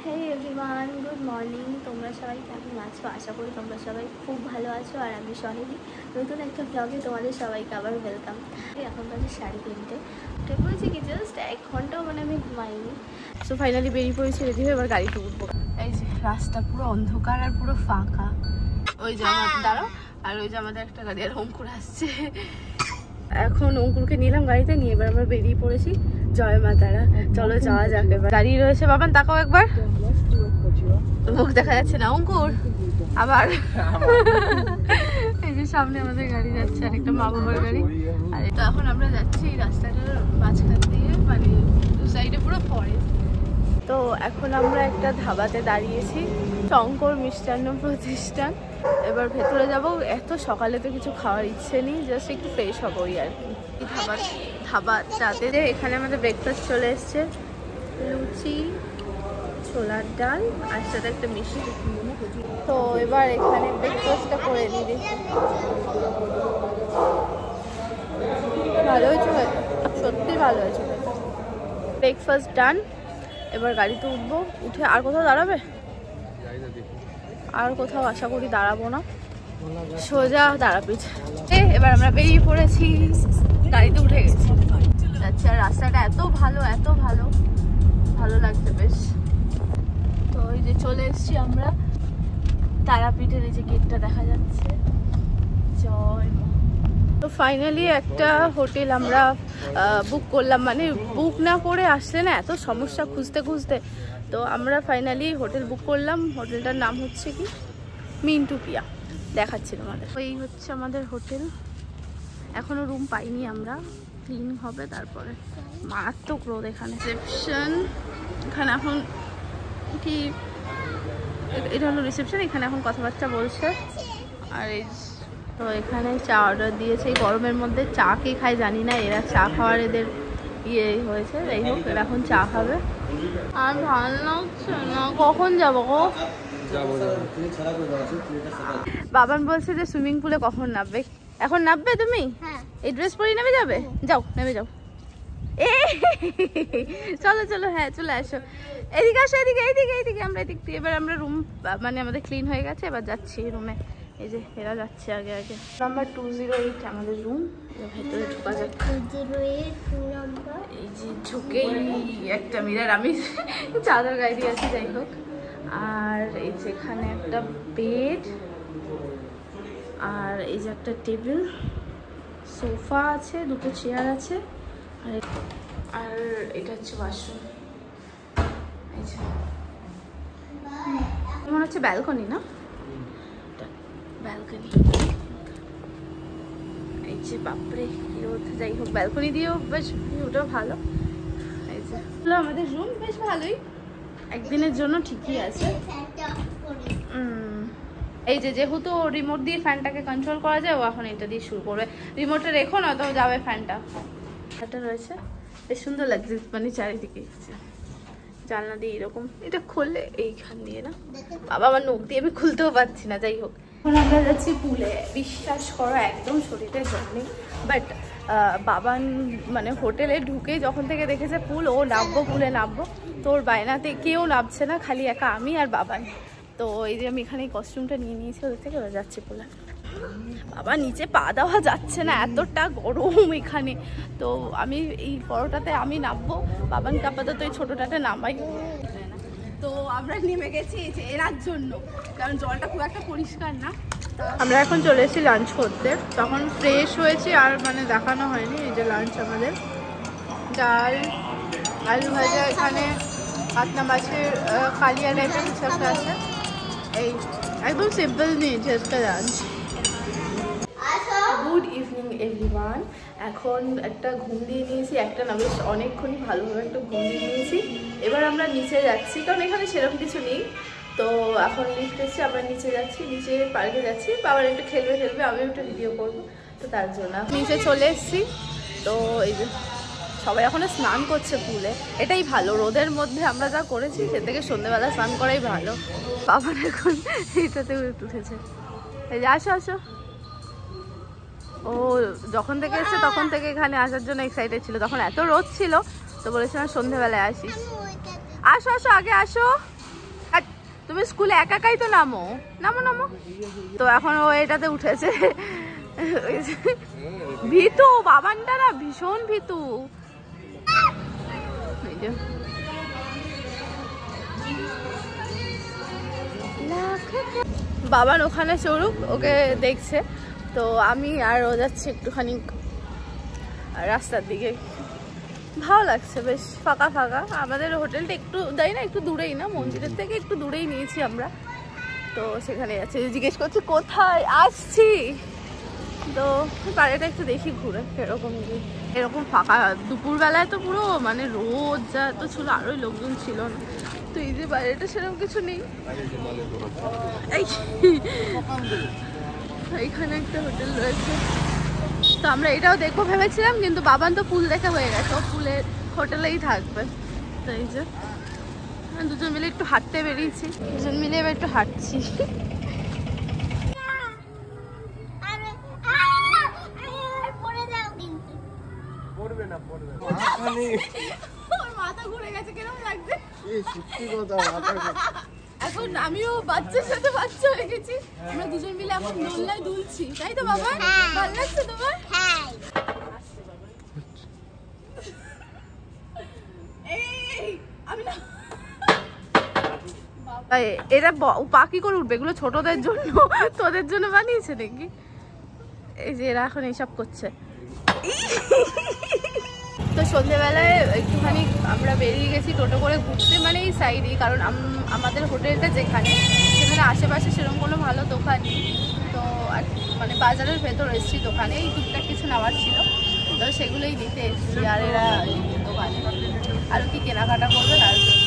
হে everyone, good morning. তোমরা সবাই কেমন আছো? আশা করি তোমরা সবাই খুব ভালো আছো। আর আমি সোনালি, নতুন একটা ব্লগে তোমাদের সবাইকে আবার ওয়েলকাম। এখন বাজে 3:30। উঠে পড়েছি কি জাস্ট 1 ঘন্টাও আমি ঘুমাইনি। সো ফাইনালি বেরিয়ে পড়েছি, রেডি হয়ে এবার গাড়িতে উঠবো। এই যে রাস্তা পুরো অন্ধকার আর পুরো ফাঁকা। ওই যে আমাদের দাঁড়াও, আর ওই যে আমাদের একটা গাড়ি আর অঙ্কুর আসছে। এখন অঙ্কুরকে নিলাম গাড়িতে নিয়ে, এবার আমরা বেরিয়ে পড়েছি। জয় মা তারা, চলো যাওয়া যাক। এবার দাঁড়িয়ে রয়েছে বাবান, তাকাও একবার, মুখ দেখা যাচ্ছে না অঙ্কুর। আবার এই যে সামনে আমাদের গাড়ি যাচ্ছে, আর একটা মা বাবার গাড়ি। আর এটা এখন আমরা যাচ্ছি রাস্তাটার মাঝখান দিয়ে, মানে দু সাইডে পুরো ফরেস্ট। তো এখন আমরা একটা ধাবাতে দাঁড়িয়েছি, শঙ্কর মিষ্টান্ন প্রতিষ্ঠান। এবার ভেতরে যাব। এত সকালে তো কিছু খাওয়ার ইচ্ছে নেই, জাস্ট একটু ফ্রেশ হবোই আর কি। ধাবাটাতে এখানে আমাদের ব্রেকফাস্ট চলে এসছে, লুচি, ছোলার ডাল আর সাথে একটা মিষ্টি। তো এবার এখানে ব্রেকফাস্টটা করে নিই, দেখি ভালো হয়েছে, সত্যি ভালো হয়েছে। ব্রেকফাস্ট ডান, এবার গাড়িতে উঠবো। উঠে আর কোথাও দাঁড়াবে? আর কোথাও আশা করি দাঁড়াবো না, সোজা তারাপীঠ। এবার আমরা বেরিয়ে পড়েছি, গাড়িতে উঠে গেছি। আচ্ছা, রাস্তাটা এত ভালো, এত ভালো, ভালো লাগছে বেশ। তো এই যে চলে এসেছি আমরা তারাপীঠের, এই যে গেটটা দেখা যাচ্ছে। জয় মা। তো ফাইনালি একটা হোটেল আমরা বুক করলাম, মানে বুক না করে আসলে না এত সমস্যা খুঁজতে খুঁজতে। তো আমরা ফাইনালি হোটেল বুক করলাম। হোটেলটার নাম হচ্ছে কি মিন্টু পিয়া, দেখাচ্ছিল আমাদের। এই হচ্ছে আমাদের হোটেল। এখনো রুম পাইনি আমরা, ক্লিন হবে তারপরে। মারাত্মক রোদ এখানে। রিসেপশন এখানে এখন কি, এটা হলো রিসেপশন, এখানে এখন কথাবার্তা বলছে। আর এই তো এখানে চা অর্ডার দিয়েছে। এই গরমের মধ্যে চা কে খায় জানি না, এরা চা খাওয়ার এদের ইয়ে হয়েছে। যাই হোক, এরা এখন চা খাবে। আর ভালো লাগছে না, কখন যাবো গো? বাবান বলছে যে সুইমিং পুলে কখন নামবে। এখন নামবে তুমি? এই ড্রেস পরে নেমে যাবে? যাও, নেমে যাও। চলো চলো, হ্যাঁ চলে আসো, এদিকে আসো, এদিকে এইদিকে এইদিকে। আমরা এদিক দিয়ে এবার আমরা রুম, মানে আমাদের ক্লিন হয়ে গেছে, এবার যাচ্ছি রুমে। এই যে এরা যাচ্ছে আগে আগে। নাম্বার 208 আমাদের রুম, ভেতরে ঢোকা যাক। 208 নাম্বার। এই যে ঢুকেই একটা মিরার, আমি চাদর গায়ে দিয়ে আছি, যাই হোক। আর এই যে এখানে একটা বেড, আর এই যে একটা টেবিল, সোফা আছে, দুটো চেয়ার আছে, আর এটা হচ্ছে ওয়াশরুম। এই যে মনে হচ্ছে ব্যালকনি, না ব্যালকনি। এই যে বাপরে কি রোদ, যাই হোক ব্যালকনি দিয়েও বেশ ভিউটাও ভালো। এই যে আমাদের রুম বেশ ভালোই, একদিনের জন্য ঠিকই আছে। এই যে যেহেতু রিমোট দিয়ে ফ্যানটাকে কন্ট্রোল করা যায়, ও এখন এটা দিয়ে শুরু করবে। রিমোটটা রেখো না তো যাবে ফ্যানটা। এটা রয়েছে, বেশ সুন্দর লাগছে, মানে চারিদিকে জানলা দিয়ে এরকম। এটা খুললে এইখান দিয়ে না, বাবা আমার নখ দিয়ে আমি খুলতেও পারছি না। যাই হোক, এখন আমরা যাচ্ছি পুলে। বিশ্বাস করো একদম শরীরে জল নেই, বাট বাবান মানে হোটেলে ঢুকে যখন থেকে দেখেছে পুল, ও নামবো, পুলে নামবো। তোর বায়নাতে কেউ নামছে না, খালি একা আমি আর বাবান। তো এই যে আমি এখানে এই কস্টিউমটা নিয়ে নিয়েছি ওদের থেকে, ওরা যাচ্ছে পুলে। বাবা নিচে পা দেওয়া যাচ্ছে না, এতটা গরম এখানে। তো আমি এই বড়টাতে আমি নামবো, বাবানকে আপাতত এই ছোটোটাতে নামাই। তো আমরা নেমে গেছি এই যে এরার জন্য, কারণ জলটা খুব একটা পরিষ্কার না। আমরা এখন চলে এসেছি লাঞ্চ করতে, তখন ফ্রেশ হয়েছি আর মানে দেখানো হয়নি। এই যে লাঞ্চ আমাদের, ডাল, আলু ভাজা, এখানে পাতলা মাছের কালিয়া টাইপের কিছু একটা আছে। এই একদম সিম্পল নিয়েছি আজকে লাঞ্চ। Good evening everyone. এখন একটা ঘুম দিয়ে নিয়েছি, একটা না বেশ অনেকক্ষণই ভালোভাবে একটা ঘুম দিয়ে নিয়েছি। এবার আমরা নিচে যাচ্ছি, কারণ এখানে সেরকম কিছু নেই। তো এখন লিফট এসেছি, আমরা নিচে যাচ্ছি, নিচে পার্কে যাচ্ছি। বাবার একটু খেলবে, আমিও একটু ভিডিও করবো, তো তার জন্য নিচে চলে এসেছি। তো এই যে সবাই এখনো স্নান করছে পুলে, এটাই ভালো। রোদের মধ্যে আমরা যা করেছি সে থেকে সন্ধ্যেবেলা স্নান করাই ভালো। বাবার এখন এটাতে উঠেছে। এই যে আসো আসো। ও যখন থেকে এসছে তখন থেকে এখানে আসার জন্য এক্সাইটেড ছিল, তখন এত রোদ ছিল তো বলেছিলাম সন্ধ্যেবেলায় আসিস। আসো আসো, আগে আসো। তুমি স্কুলে একা একাই তো নামো নামো নামো। তো এখন ও এটাতে উঠেছে। ভীতু, বাবানটা না ভীষণ ভীতু। বাবান ওখানে চড়ুক, ওকে দেখছে। তো আমি আর ও যাচ্ছি একটুখানি রাস্তার দিকে। ভালো লাগছে, বেশ ফাঁকা ফাঁকা। আমাদের হোটেলটা একটু যাই না, একটু দূরেই না, মন্দিরের থেকে একটু দূরেই নিয়েছি আমরা। তো সেখানে যাচ্ছি, জিজ্ঞেস করছি কোথায় আসছি। তো পাড়াটা একটু দেখি ঘুরে কিরকম কি। এরকম ফাঁকা দুপুরবেলায় তো পুরো মানে রোদ যা তো ছিল, আরোই লোকজন ছিল না। তো এই যে বাইরেটা সেরকম কিছু নেই। এইখানে একটা হোটেল রয়েছে, তো আমরা এটাও দেখবো ভেবেছিলাম, কিন্তু বাবান তো পুল দেখা হয়ে গেছে, ও পুলের হোটেলেই থাকবে। তো এই যে দুজন মিলে একটু হাঁটতে বেরিয়েছি, দুজন মিলে এবার একটু হাঁটছি। মাথা ঘুরে গেছে, কিরকম লাগছে? এখন আমিও বাচ্চার সাথে বাচ্চা হয়ে গেছি, আমরা দুজন মিলে এখন দোলনায় দুলছি, তাই তো বাবা? ভালো লাগছে তোমার? এরা পাখি করে উঠবে, এগুলো ছোটদের জন্য, তোদের জন্য বানিয়েছে নাকি? এই যে এরা এখন এইসব করছে। তো সন্ধ্যেবেলায় একটুখানি আমরা বেরিয়ে গেছি টোটো করে ঘুরতে, মানে এই সাইডেই, কারণ আমাদের হোটেলটা যেখানে, সেখানে আশেপাশে সেরকম কোনো ভালো দোকান নেই। তো মানে বাজারের ভেতর এসেছি, দোকানে এই টুকটাক কিছু নেওয়ার ছিল, তো সেগুলোই নিতে এসেছি। আর এরা দোকানে আরও কি কেনাকাটা করবে তার জন্য।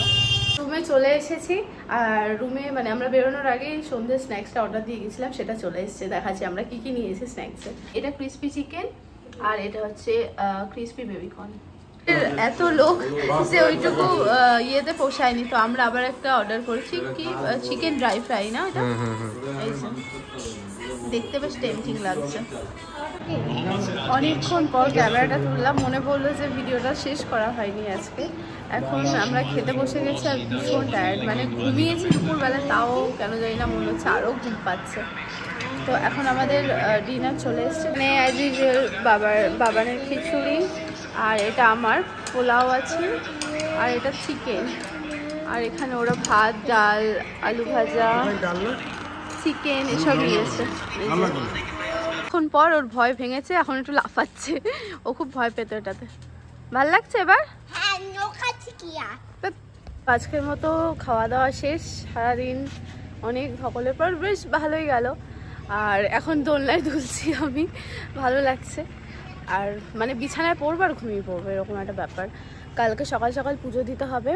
রুমে চলে এসেছি, আর রুমে মানে আমরা বেরোনোর আগেই সন্ধ্যে স্ন্যাক্সটা অর্ডার দিয়ে গেছিলাম, সেটা চলে এসেছে। দেখাচ্ছি আমরা কি কি নিয়েছি স্ন্যাক্সে। এটা ক্রিসপি চিকেন, আর এটা হচ্ছে ক্রিসপি বেবিকর্ন। এত লোক যে ওইটুকু ইয়েতে পোষায়নি, তো আমরা আবার একটা অর্ডার করেছি, কি চিকেন ড্রাই ফ্রাই না এটা, এই যে দেখতে বেশ টেম্পটিং লাগছে। অনেকক্ষণ পর ক্যামেরাটা তুললাম, মনে পড়লো যে ভিডিওটা শেষ করা হয়নি আজকে। এখন আমরা খেতে বসে গেছি, আর ভীষণ টায়ার্ড, মানে ঘুমিয়েছি দুপুরবেলা, তাও কেন জানি না মনে হচ্ছে আরও ঘুম পাচ্ছে। তো এখন আমাদের ডিনার চলে এসছে, মানে অ্যাজ ইউজুয়াল বাবানের খিচুড়ি, আর এটা আমার পোলাও আছে, আর এটা চিকেন, আর এখানে ওরা ভাত, ডাল, আলু ভাজা, চিকেন এসব নিয়েছে। এখন পর ওর ভয় ভেঙেছে, এখন একটু লাফাচ্ছে, ও খুব ভয় পেত এটাতে। ভাল লাগছে এবার? আজকের মতো খাওয়া দাওয়া শেষ, সারাদিন অনেক ধকলের পর বেশ ভালোই গেল। আর এখন দোলনায় দুলছি আমি, ভালো লাগছে। আর মানে বিছানায় পড়বো আর ঘুমিয়ে পড়বো, এরকম একটা ব্যাপার। কালকে সকাল সকাল পুজো দিতে হবে,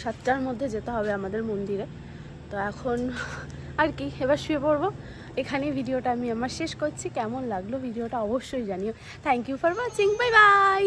7টার মধ্যে যেতে হবে আমাদের মন্দিরে। তো এখন আর কি, এবার শুয়ে পড়বো। এখানেই ভিডিওটা আমি আমার শেষ করছি। কেমন লাগলো ভিডিওটা অবশ্যই জানিও। Thank you for watching, bye by.